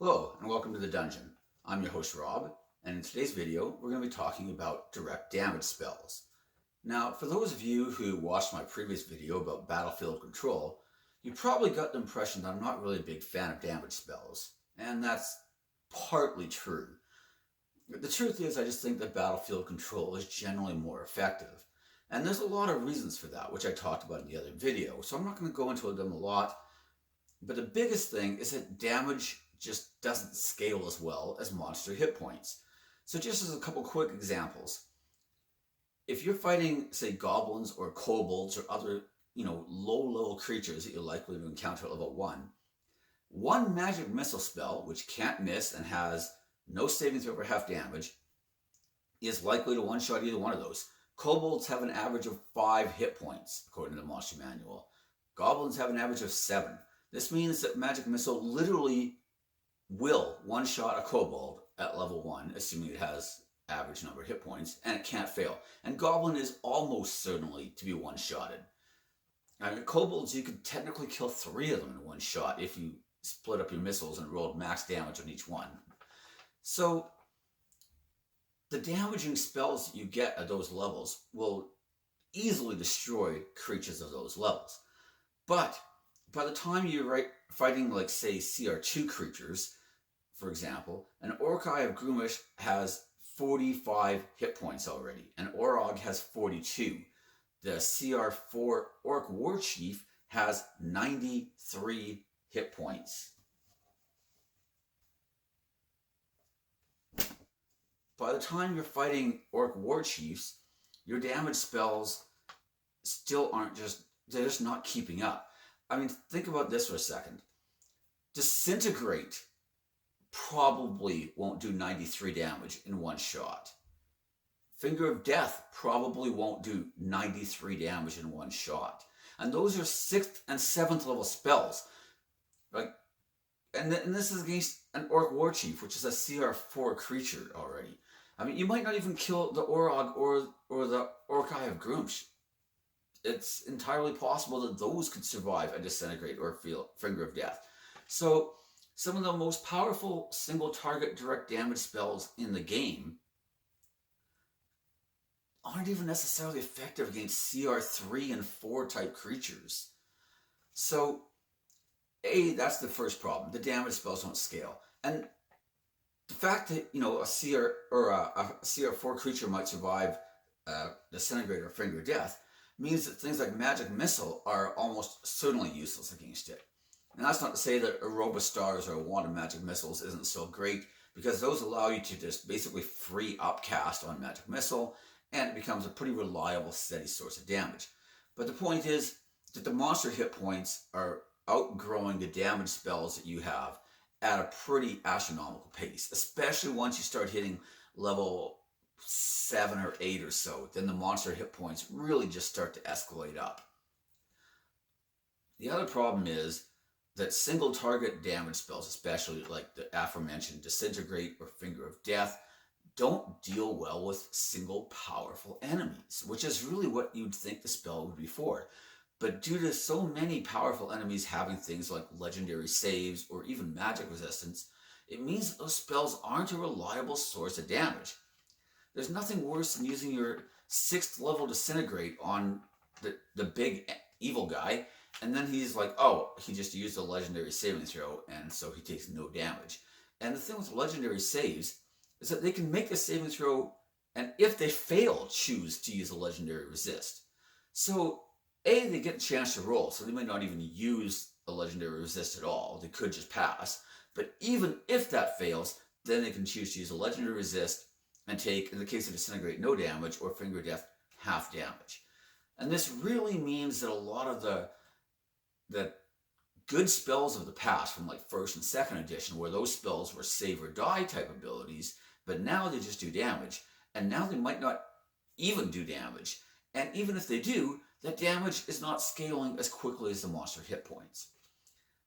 Hello and welcome to the dungeon. I'm your host Rob, and in today's video we're going to be talking about direct damage spells. Now, for those of you who watched my previous video about battlefield control, you probably got the impression that I'm not really a big fan of damage spells, and that's partly true. The truth is I just think that battlefield control is generally more effective, and there's a lot of reasons for that, which I talked about in the other video, so I'm not going to go into them a lot. But the biggest thing is that damage just doesn't scale as well as monster hit points. So just as a couple quick examples, if you're fighting, say, goblins or kobolds or other, low-level creatures that you're likely to encounter at level 1, one magic missile spell, which can't miss and has no saving throw for half damage, is likely to one-shot either one of those. Kobolds have an average of 5 hit points, according to the Monster Manual. Goblins have an average of 7. This means that Magic Missile literally will one-shot a kobold at level 1, assuming it has average number of hit points, and it can't fail. And Goblin is almost certainly to be one-shotted. I mean, kobolds, you could technically kill 3 of them in one shot if you split up your missiles and rolled max damage on each one. So, the damaging spells that you get at those levels will easily destroy creatures of those levels. But by the time you're fighting, like, say, CR2 creatures, for example, an Orc-Eye of Gruumish has 45 hit points already. An Orog has 42. The CR4 Orc Warchief has 93 hit points. By the time you're fighting Orc Warchiefs, your damage spells still they're just not keeping up. I mean, think about this for a second. Disintegrate probably won't do 93 damage in one shot. Finger of Death probably won't do 93 damage in one shot. And those are 6th and 7th level spells. And this is against an Orc Warchief, which is a CR4 creature already. I mean, you might not even kill the Orog or the Orc-Eye of Gruumish. It's entirely possible that those could survive a Disintegrate or Finger of Death. So, some of the most powerful single target direct damage spells in the game aren't even necessarily effective against CR3 and 4 type creatures. So, that's the first problem. The damage spells don't scale. And the fact that, a CR or a CR4 creature might survive Disintegrate or Finger of Death means that things like Magic Missile are almost certainly useless against it. And that's not to say that Aeroba Stars or Wand of Magic Missiles isn't so great, because those allow you to just basically free upcast on Magic Missile, and it becomes a pretty reliable, steady source of damage. But the point is that the monster hit points are outgrowing the damage spells that you have at a pretty astronomical pace, especially once you start hitting level 7 or 8 or so. Then the monster hit points really just start to escalate up. The other problem is that single target damage spells, especially like the aforementioned Disintegrate or Finger of Death, don't deal well with single powerful enemies, which is really what you'd think the spell would be for. But due to so many powerful enemies having things like legendary saves or even magic resistance, it means that those spells aren't a reliable source of damage. There's nothing worse than using your 6th level Disintegrate on the big evil guy, and then he's like, oh, he just used a legendary saving throw, and so he takes no damage. And the thing with legendary saves is that they can make a saving throw, and if they fail, choose to use a legendary resist. So, they get a chance to roll, so they might not even use a legendary resist at all. They could just pass. But even if that fails, then they can choose to use a legendary resist and take, in the case of Disintegrate, no damage, or Finger of Death, half damage. And this really means that a lot of the good spells of the past, from like 1st and 2nd edition, where those spells were save or die type abilities, but now they just do damage, and now they might not even do damage. And even if they do, that damage is not scaling as quickly as the monster hit points.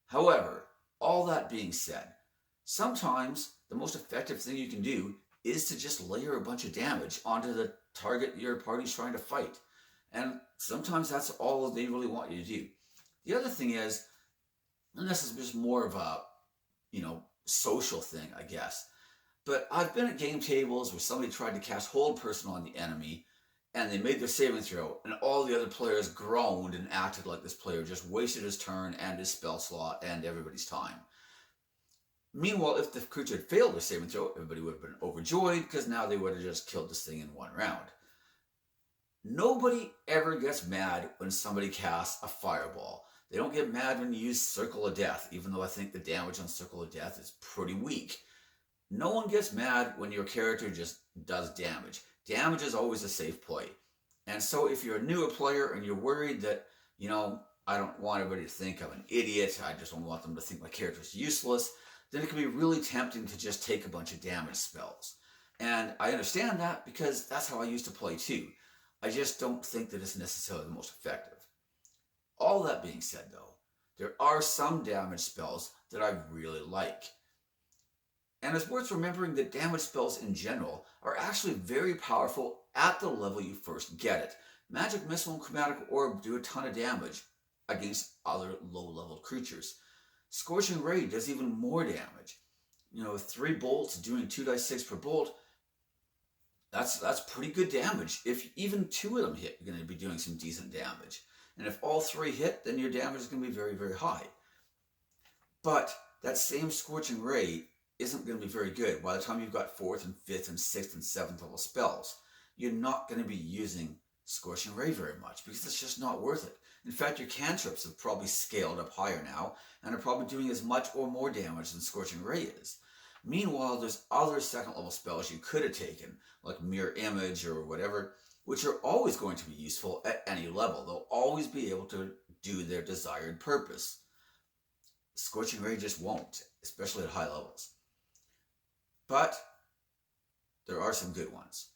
However, all that being said, sometimes the most effective thing you can do is to just layer a bunch of damage onto the target your party's trying to fight. And sometimes that's all they really want you to do. The other thing is, and this is just more of a, social thing, I guess. But I've been at game tables where somebody tried to cast Hold Person on the enemy, and they made their saving throw, and all the other players groaned and acted like this player just wasted his turn and his spell slot and everybody's time. Meanwhile, if the creature had failed their saving throw, everybody would have been overjoyed because now they would have just killed this thing in one round. Nobody ever gets mad when somebody casts a fireball. They don't get mad when you use Circle of Death, even though I think the damage on Circle of Death is pretty weak. No one gets mad when your character just does damage. Damage is always a safe play. And so if you're a newer player and you're worried that, I don't want everybody to think I'm an idiot, I just don't want them to think my character's useless, then it can be really tempting to just take a bunch of damage spells. And I understand that because that's how I used to play too. I just don't think that it's necessarily the most effective. All that being said though, there are some damage spells that I really like. And it's worth remembering that damage spells in general are actually very powerful at the level you first get it. Magic Missile and Chromatic Orb do a ton of damage against other low-level creatures. Scorching Ray does even more damage. 3 bolts doing 2d6 per bolt, that's pretty good damage. If even 2 of them hit, you're going to be doing some decent damage. And if all 3 hit, then your damage is going to be very, very high. But that same Scorching Ray isn't going to be very good. By the time you've got 4th and 5th and 6th and 7th level spells, you're not going to be using Scorching Ray very much because it's just not worth it. In fact, your cantrips have probably scaled up higher now and are probably doing as much or more damage than Scorching Ray is. Meanwhile, there's other 2nd level spells you could have taken, like Mirror Image or whatever, which are always going to be useful at any level. They'll always be able to do their desired purpose. Scorching Ray just won't, especially at high levels. But there are some good ones.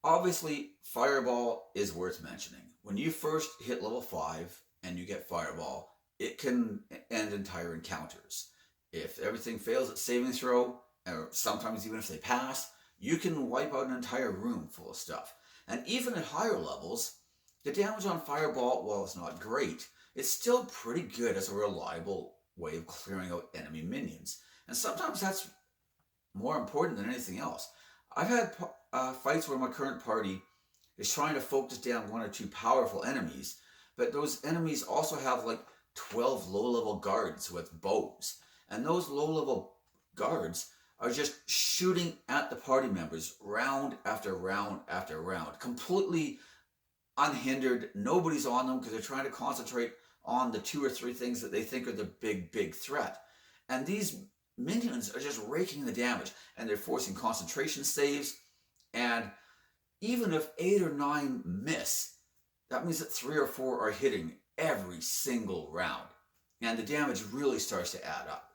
Obviously, Fireball is worth mentioning. When you first hit level 5 and you get Fireball, it can end entire encounters. If everything fails at saving throw, or sometimes even if they pass, you can wipe out an entire room full of stuff. And even at higher levels, the damage on Fireball, while it's not great, it's still pretty good as a reliable way of clearing out enemy minions. And sometimes that's more important than anything else. I've had fights where my current party is trying to focus down 1 or 2 powerful enemies, but those enemies also have like 12 low-level guards with bows. And those low-level guards are just shooting at the party members round after round after round, completely unhindered. Nobody's on them because they're trying to concentrate on the 2 or 3 things that they think are the big threat. And these minions are just raking the damage, and they're forcing concentration saves. And even if 8 or 9 miss, that means that 3 or 4 are hitting every single round. And the damage really starts to add up.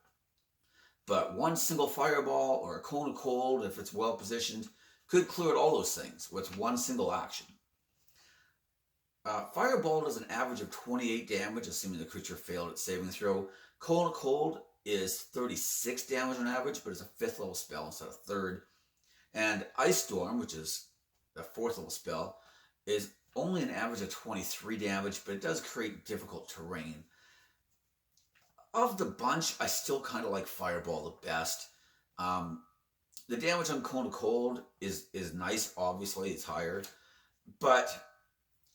But one single Fireball or a Cone of Cold, if it's well positioned, could clear out all those things with one single action. Fireball does an average of 28 damage, assuming the creature failed its saving throw. Cone of Cold is 36 damage on average, but it's a 5th level spell instead of 3rd. And Ice Storm, which is a 4th level spell, is only an average of 23 damage, but it does create difficult terrain. Of the bunch, I still kind of like Fireball the best. The damage on Cone of Cold is nice, obviously, it's higher. But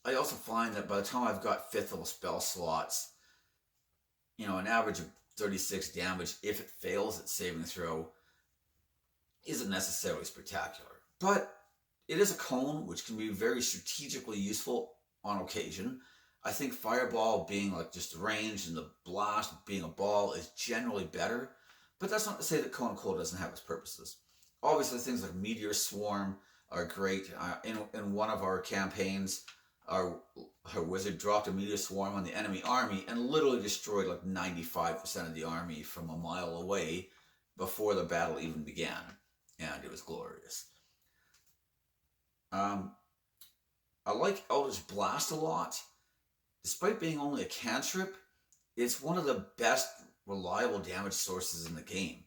I also find that by the time I've got 5th level spell slots, an average of 36 damage, if it fails its saving throw, isn't necessarily spectacular. But it is a cone, which can be very strategically useful on occasion. I think Fireball being like just range and the blast being a ball is generally better, but that's not to say that Cone of Cold doesn't have its purposes. Obviously, things like Meteor Swarm are great. In one of our campaigns, our wizard dropped a Meteor Swarm on the enemy army and literally destroyed like 95% of the army from a mile away before the battle even began, and it was glorious. I like Eldritch Blast a lot. Despite being only a cantrip, it's one of the best reliable damage sources in the game.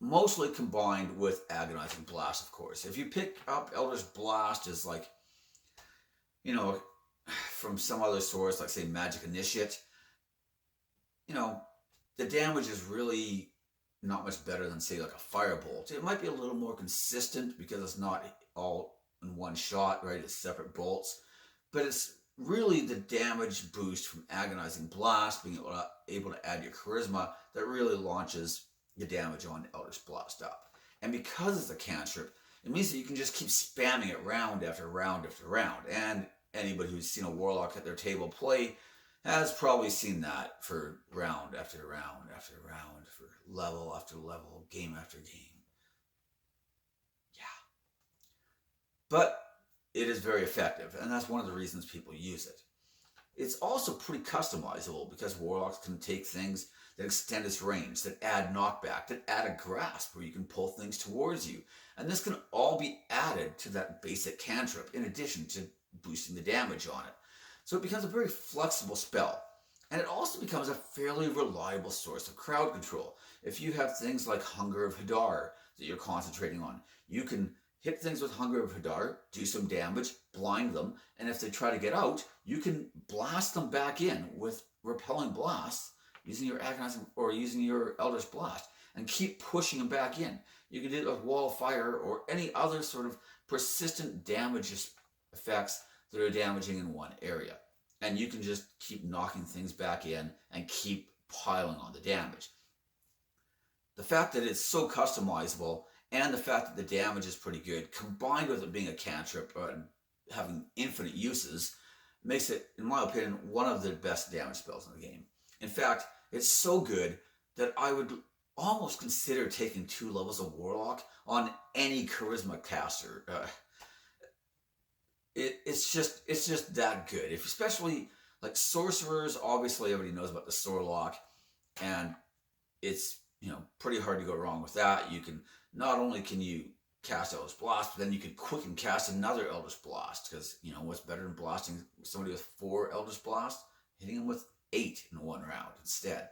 Mostly combined with Agonizing Blast, of course. If you pick up Eldritch Blast as like, from some other source, like say Magic Initiate, the damage is really not much better than, say, like a firebolt. It might be a little more consistent because it's not all in one shot, right? It's separate bolts. But it's really the damage boost from Agonizing Blast, being able to add your charisma, that really launches the damage on Eldritch Blast up. And because it's a cantrip, it means that you can just keep spamming it round after round after round. And anybody who's seen a warlock at their table play has probably seen that for round after round after round, for level after level, game after game. Yeah. But it is very effective, and that's one of the reasons people use it. It's also pretty customizable because warlocks can take things that extend its range, that add knockback, that add a grasp where you can pull things towards you. And this can all be added to that basic cantrip in addition to boosting the damage on it. So it becomes a very flexible spell. And it also becomes a fairly reliable source of crowd control. If you have things like Hunger of Hadar that you're concentrating on, you can hit things with Hunger of Hadar, do some damage, blind them, and if they try to get out, you can blast them back in with Repelling Blasts using your Agonizing or using your Eldritch Blast, and keep pushing them back in. You can do it with Wall of Fire or any other sort of persistent damage effects that are damaging in one area. And you can just keep knocking things back in and keep piling on the damage. The fact that it's so customizable and the fact that the damage is pretty good, combined with it being a cantrip and having infinite uses, makes it, in my opinion, one of the best damage spells in the game. In fact, it's so good that I would almost consider taking 2 levels of Warlock on any Charisma caster. It's just that good. If especially like sorcerers, obviously everybody knows about the Sorlock, and it's pretty hard to go wrong with that. You can not only can you cast Eldritch Blast, but then you can quicken cast another Eldritch Blast, because what's better than blasting somebody with 4 Eldritch Blast? Hitting them with 8 in one round instead.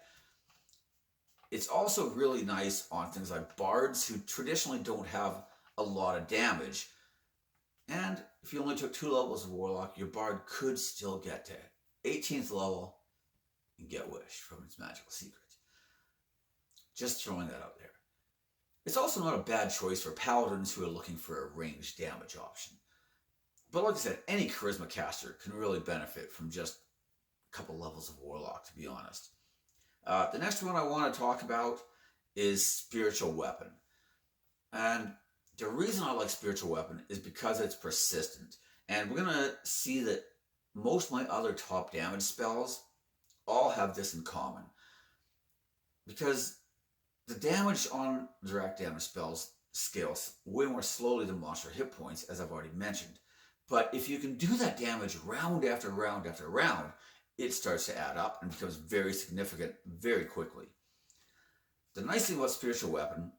It's also really nice on things like bards who traditionally don't have a lot of damage. And if you only took 2 levels of Warlock, your bard could still get to 18th level and get Wish from its magical secret. Just throwing that out there. It's also not a bad choice for paladins who are looking for a ranged damage option. But like I said, any charisma caster can really benefit from just a couple levels of Warlock, to be honest. The next one I want to talk about is Spiritual Weapon. And the reason I like Spiritual Weapon is because it's persistent. And we're going to see that most of my other top damage spells all have this in common. Because the damage on direct damage spells scales way more slowly than monster hit points, as I've already mentioned. But if you can do that damage round after round after round, it starts to add up and becomes very significant very quickly. The nice thing about Spiritual Weapon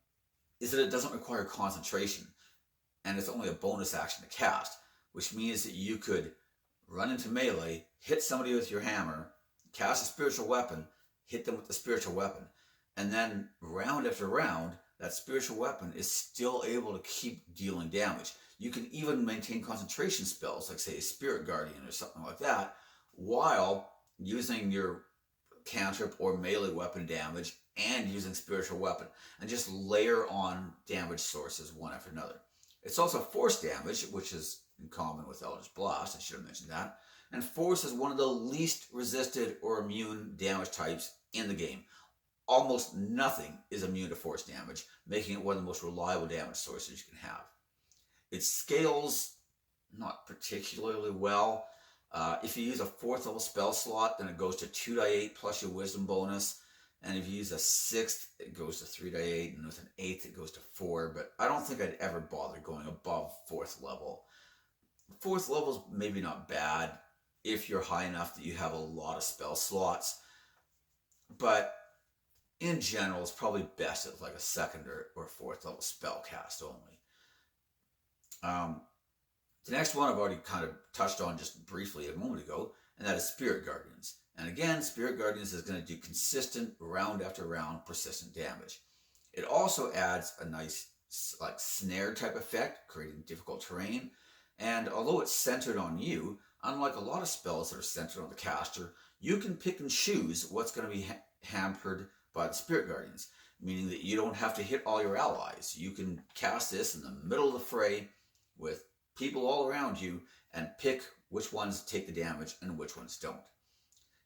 is that it doesn't require concentration, and it's only a bonus action to cast, which means that you could run into melee, hit somebody with your hammer, cast a Spiritual Weapon, hit them with the Spiritual Weapon, and then round after round, that Spiritual Weapon is still able to keep dealing damage. You can even maintain concentration spells, like say a Spirit Guardian or something like that, while using your cantrip or melee weapon damage and using Spiritual Weapon, and just layer on damage sources one after another. It's also force damage, which is in common with Eldritch Blast, I should have mentioned that. And force is one of the least resisted or immune damage types in the game. Almost nothing is immune to force damage, making it one of the most reliable damage sources you can have. It scales not particularly well. If you use a 4th level spell slot, then it goes to 2d8 plus your wisdom bonus. And if you use a 6th, it goes to 3d8, and with an 8th, it goes to 4. But I don't think I'd ever bother going above 4th level. 4th level's maybe not bad if you're high enough that you have a lot of spell slots. But in general, it's probably best at like a 2nd or 4th level spell cast only. The next one I've already kind of touched on just briefly a moment ago, and that is Spirit Guardians. And again, Spirit Guardians is going to do consistent, round after round, persistent damage. It also adds a nice like snare type effect, creating difficult terrain. And although it's centered on you, unlike a lot of spells that are centered on the caster, you can pick and choose what's going to be hampered by the Spirit Guardians. meaning that you don't have to hit all your allies. You can cast this in the middle of the fray with people all around you and pick which ones take the damage and which ones don't.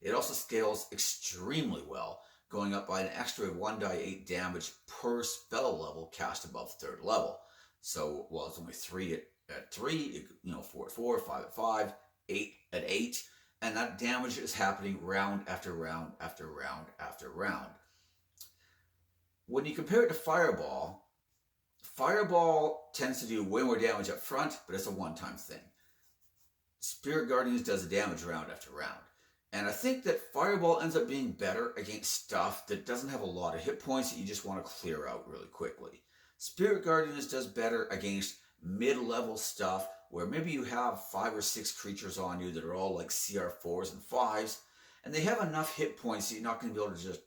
It also scales extremely well, going up by an extra 1d8 damage per spell level cast above 3rd level. So, well, it's only 3 at 3, 4 at 4, 5 at 5, 8 at 8, and that damage is happening round after round after round after round. When you compare it to Fireball, Fireball tends to do way more damage up front, but it's a one-time thing. Spirit Guardians does the damage round after round. And I think that Fireball ends up being better against stuff that doesn't have a lot of hit points that you just want to clear out really quickly. Spirit Guardians does better against mid-level stuff where maybe you have 5 or 6 creatures on you that are all like CR4s and 5s, and they have enough hit points that you're not going to be able to just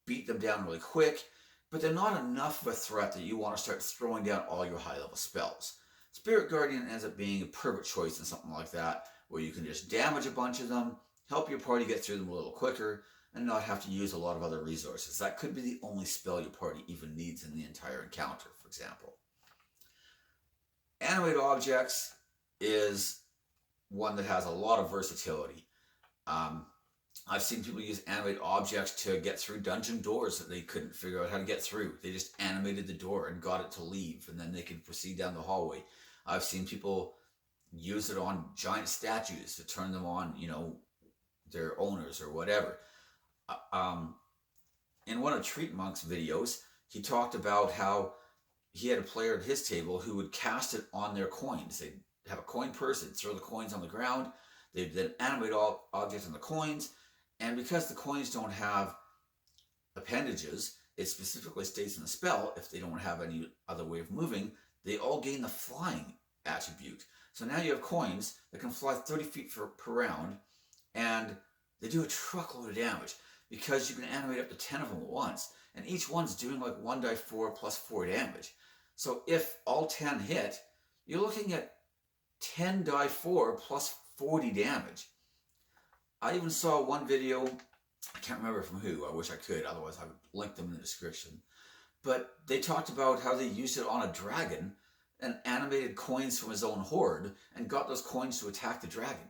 beat them down really quick, but they're not enough of a threat that you want to start throwing down all your high-level spells. Spirit Guardian ends up being a perfect choice in something like that, where you can just damage a bunch of them, help your party get through them a little quicker, and not have to use a lot of other resources. That could be the only spell your party even needs in the entire encounter, for example. Animate Objects is one that has a lot of versatility. I've seen people use animate objects to get through dungeon doors that they couldn't figure out how to get through. They just animated the door and got it to leave, and then they could proceed down the hallway. I've seen people use it on giant statues to turn them on, their owners or whatever. In one of Treat Monk's videos, he talked about how he had a player at his table who would cast it on their coins. They'd have a coin purse, they'd throw the coins on the ground, they'd then animate all objects on the coins, and because the coins don't have appendages, it specifically states in the spell, if they don't have any other way of moving, they all gain the flying attribute. So now you have coins that can fly 30 feet per round, and they do a truckload of damage because you can animate up to 10 of them at once, and each one's doing like 1d4 plus 4 damage. So if all 10 hit, you're looking at 10d4 plus 40 damage. I even saw one video, I can't remember from who, I wish I could, otherwise I would link them in the description, but they talked about how they used it on a dragon and animated coins from his own horde and got those coins to attack the dragon.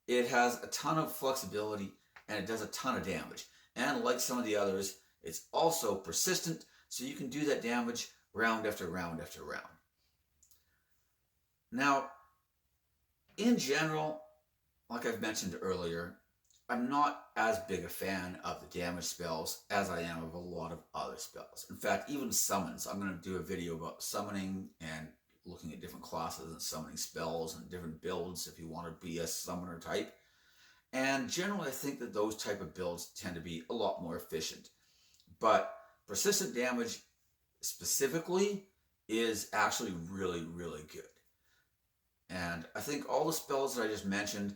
It has a ton of flexibility and it does a ton of damage. And like some of the others, it's also persistent, so you can do that damage round after round after round. Now, in general, like I've mentioned earlier, I'm not as big a fan of the damage spells as I am of a lot of other spells. In fact, even summons. I'm going to do a video about summoning and looking at different classes and summoning spells and different builds if you want to be a summoner type. And generally, I think that those type of builds tend to be a lot more efficient. But persistent damage specifically is actually really, really good. And I think all the spells that I just mentioned,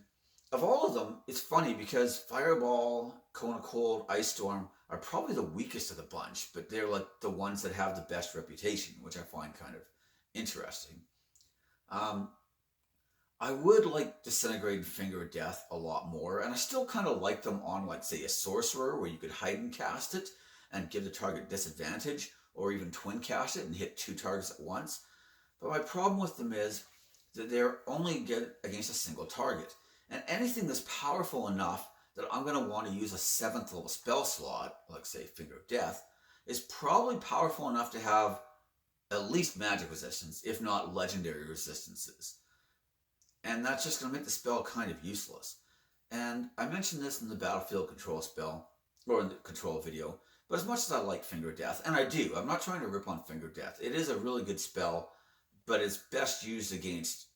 of all of them, it's funny because Fireball, Cone of Cold, Ice Storm are probably the weakest of the bunch, but they're like the ones that have the best reputation, which I find kind of interesting. I would like Disintegrate and Finger of Death a lot more, and I still kind of like them on, like, say, a Sorcerer, where you could hide and cast it and give the target disadvantage, or even twin cast it and hit 2 targets at once. But my problem with them is that they're only good against a single target. And anything that's powerful enough that I'm going to want to use a 7th level spell slot, like say Finger of Death, is probably powerful enough to have at least magic resistance, if not legendary resistances. And that's just going to make the spell kind of useless. And I mentioned this in the Battlefield Control spell, or in the Control video, but as much as I like Finger of Death, and I do, I'm not trying to rip on Finger of Death, it is a really good spell, but it's best used against,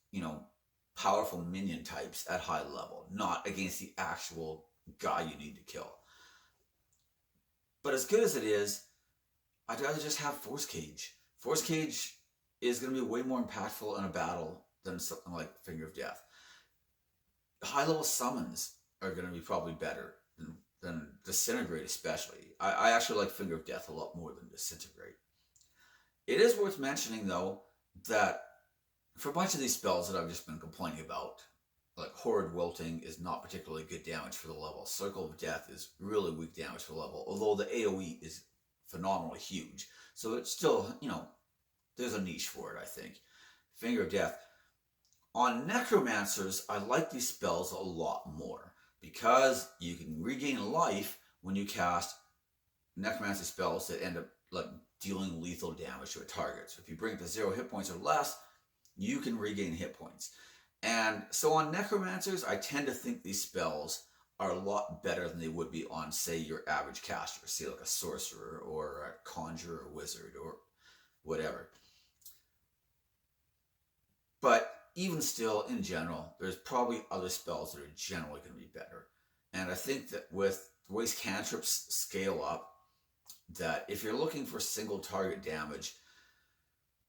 powerful minion types at high level, not against the actual guy you need to kill. But as good as it is, I'd rather just have Force Cage. Force Cage is going to be way more impactful in a battle than something like Finger of Death. High level summons are going to be probably better than Disintegrate especially. I actually like Finger of Death a lot more than Disintegrate. It is worth mentioning though that for a bunch of these spells that I've just been complaining about, like Horrid Wilting is not particularly good damage for the level. Circle of Death is really weak damage for the level, although the AoE is phenomenally huge. So it's still, there's a niche for it, I think. Finger of Death. On Necromancers, I like these spells a lot more because you can regain life when you cast Necromancy spells that end up like dealing lethal damage to a target. So if you bring it to 0 hit points or less, you can regain hit points. And so on Necromancers, I tend to think these spells are a lot better than they would be on, say, your average caster, say like a sorcerer or a conjurer or wizard or whatever. But even still, in general, there's probably other spells that are generally going to be better. And I think that with the ways cantrips scale up, that if you're looking for single target damage,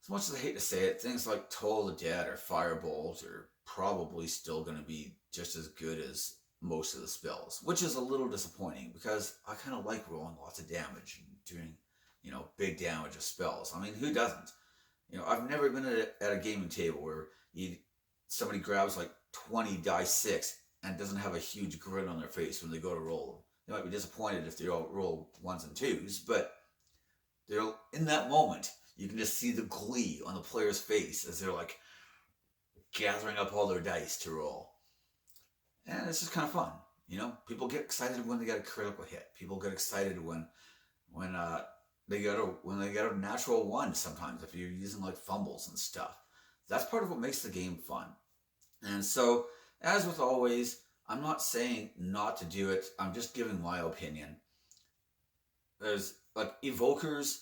as much as I hate to say it, things like Toll of the Dead or Firebolt are probably still going to be just as good as most of the spells, which is a little disappointing because I kind of like rolling lots of damage and doing, big damage of spells. I mean, who doesn't? I've never been at a gaming table where somebody grabs like 20 die 6 and doesn't have a huge grin on their face when they go to roll them. They might be disappointed if they all roll 1s and 2s, but they're in that moment. You can just see the glee on the player's face as they're like gathering up all their dice to roll. And it's just kind of fun. People get excited when they get a critical hit. People get excited when they get a natural 1 sometimes if you're using like fumbles and stuff. That's part of what makes the game fun. And so, as with always, I'm not saying not to do it. I'm just giving my opinion. There's like evokers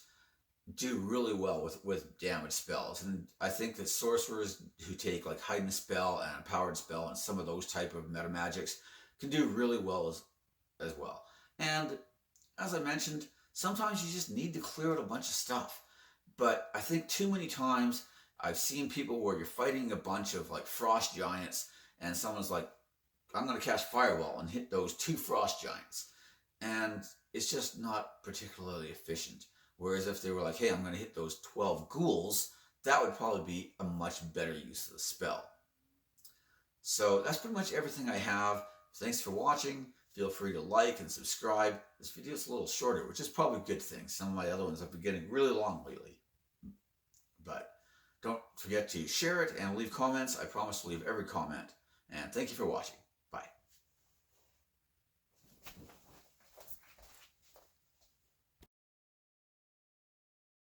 do really well with damage spells, and I think that sorcerers who take like heightened spell and empowered spell and some of those type of meta magics can do really well as well. And as I mentioned, sometimes you just need to clear out a bunch of stuff. But I think too many times I've seen people where you're fighting a bunch of like frost giants and someone's like, I'm going to cast Fireball and hit those 2 frost giants. And it's just not particularly efficient. Whereas if they were like, hey, I'm going to hit those 12 ghouls, that would probably be a much better use of the spell. So that's pretty much everything I have. Thanks for watching. Feel free to like and subscribe. This video is a little shorter, which is probably a good thing. Some of my other ones have been getting really long lately. But don't forget to share it and leave comments. I promise to leave every comment. And thank you for watching.